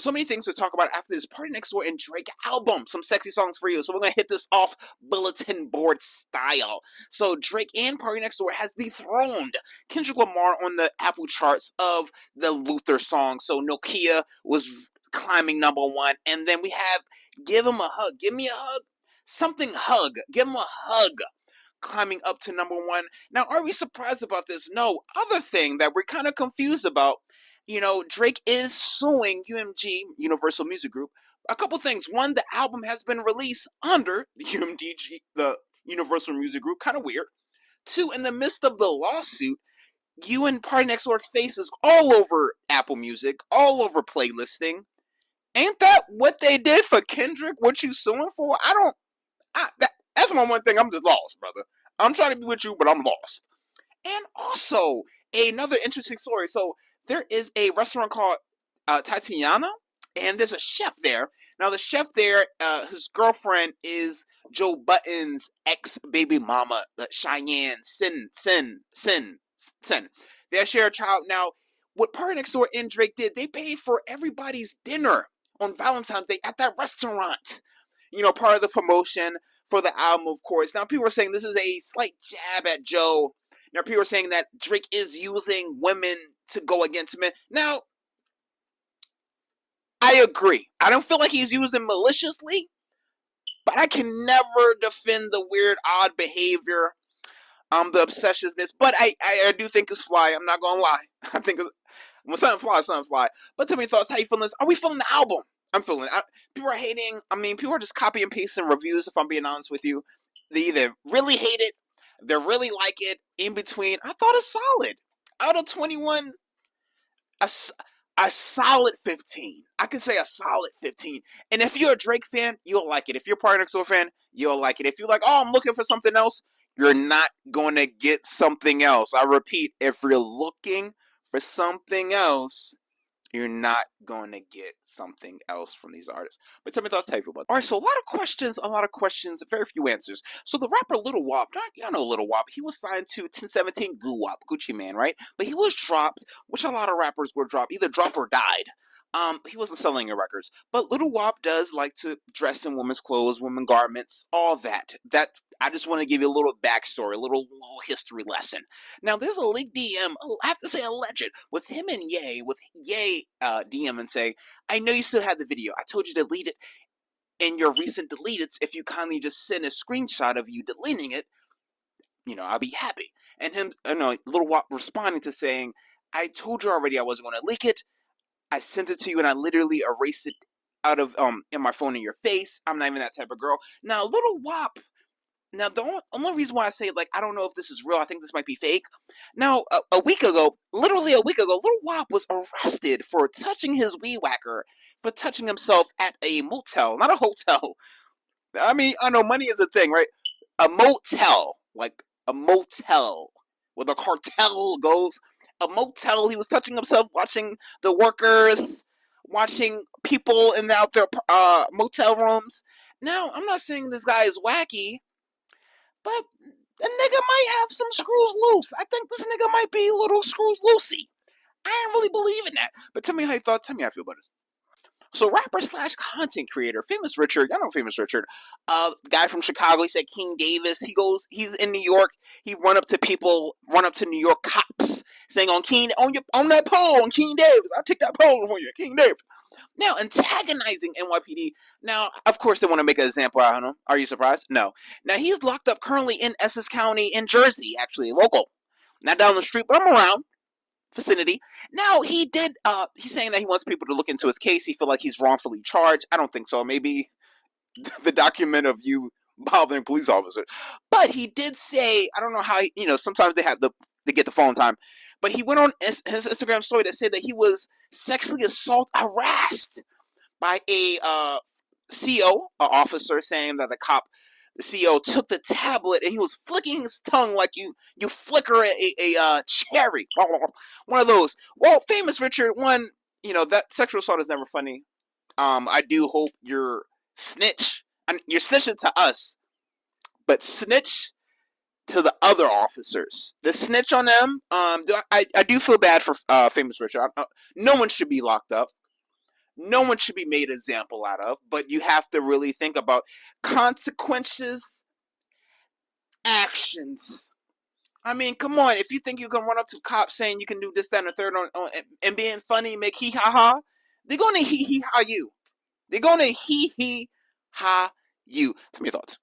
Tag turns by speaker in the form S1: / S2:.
S1: So many things to talk about after this Party Next Door and Drake album. Some sexy songs for you. So we're going to hit this off bulletin board style. So Drake and Party Next Door has dethroned Kendrick Lamar on the Apple charts of the Luther song. So Nokia was climbing #1. And then we have Give Him a Hug. Give Me a Hug. Something Hug. Give Him a Hug. Climbing up to #1. Now, are we surprised about this? No. Other thing that we're kind of confused about, Drake is suing UMG, Universal Music Group. A couple things. One, the album has been released under the UMDG, the Universal Music Group. Kind of weird. Two, in the midst of the lawsuit, you and Party Next Door's faces all over Apple Music, all over playlisting. Ain't that what they did for Kendrick? What you suing for? That's my one thing. I'm just lost, brother. I'm trying to be with you, but I'm lost. And also, another interesting story. So, there is a restaurant called Tatiana, and there's a chef there. Now, the chef there, his girlfriend is Joe Budden's ex-baby mama, Cheyenne Sin. They share a child. Now, what Party Next Door and Drake did, they paid for everybody's dinner on Valentine's Day at that restaurant. Part of the promotion for the album, of course. Now, people are saying this is a slight jab at Joe. Now, people are saying that Drake is using women to go against men. Now, I agree. I don't feel like he's using maliciously, but I can never defend the weird, odd behavior, the obsessiveness. But I do think it's fly. I'm not gonna lie. I think when something fly. But tell me your thoughts. How you feeling this? Are we feeling the album? I'm feeling it. People are hating. People are just copy and pasting reviews, if I'm being honest with you. They either really hate it, they really like it, in between. I thought it's solid. Out of 21, a solid 15. I can say a solid 15. And if you're a Drake fan, you'll like it. If you're a Party Next Door fan, you'll like it. If you're like, I'm looking for something else, you're not going to get something else. I repeat, if you're looking for something else, you're not going to get something else from these artists. But tell me thoughts, how you feel about it. All right, so a lot of questions, very few answers. So the rapper Lil Wop, y'all know Lil Wop, he was signed to 1017 Gucci Mane, right? But he was dropped, which a lot of rappers were dropped, either dropped or died. He wasn't selling any records. But Lil Wop does like to dress in women's clothes, women's garments, all that. I just want to give you a little backstory, a little history lesson. Now, there's a leaked DM, I have to say alleged, with him and Ye, DM and say, I know you still have the video. I told you to delete it in your recent deleted. If you kindly just send a screenshot of you deleting it, I'll be happy. And him, Lil Wop responding to saying, I told you already I wasn't going to leak it. I sent it to you and I literally erased it out of in my phone in your face. I'm not even that type of girl. Now, Lil Wop. Now, the only reason why I say, I don't know if this is real, I think this might be fake. Now, literally a week ago, Lil Wop was arrested for touching his weed whacker, for touching himself at a motel, not a hotel. I know money is a thing, right? A motel, like a motel, where the cartel goes. A motel, he was touching himself, watching the workers, watching people in out their motel rooms. Now, I'm not saying this guy is wacky, but the nigga might have some screws loose. I think this nigga might be a little screws loosey. I ain't really believe in that. But tell me how you thought. Tell me how you feel about it. So rapper / content creator, Famous Richard, y'all know Famous Richard, guy from Chicago, he said King Davis, he's in New York, he run up to New York cops, saying on that pole, on King Davis, I'll take that pole for you, King Davis. Now, antagonizing NYPD. Now, of course, they want to make an example out of him. Are you surprised? No. Now, he's locked up currently in Essex County in Jersey, actually, local. Not down the street, but I'm around. Vicinity. Now, he's saying that he wants people to look into his case. He feel like he's wrongfully charged. I don't think so. Maybe the document of you bothering police officers. But he did say, I don't know how, sometimes they get the phone time. But he went on his Instagram story that said that he was sexually harassed by a CO, an officer, saying that the CO took the tablet and he was flicking his tongue like you flicker a cherry. One of those. Well, Famous Richard, that sexual assault is never funny. I do hope you're snitching to us, but snitch to the other officers. The snitch on them, I do feel bad for Famous Richard. No one should be locked up. no one should be made an example out of, but you have to really think about consequences, actions. I mean, come on. If you think you can run up to cops saying you can do this, that, and the third and being funny, make hee ha ha, they're going to hee hee ha you. They're going to hee hee ha you. Tell me your thoughts.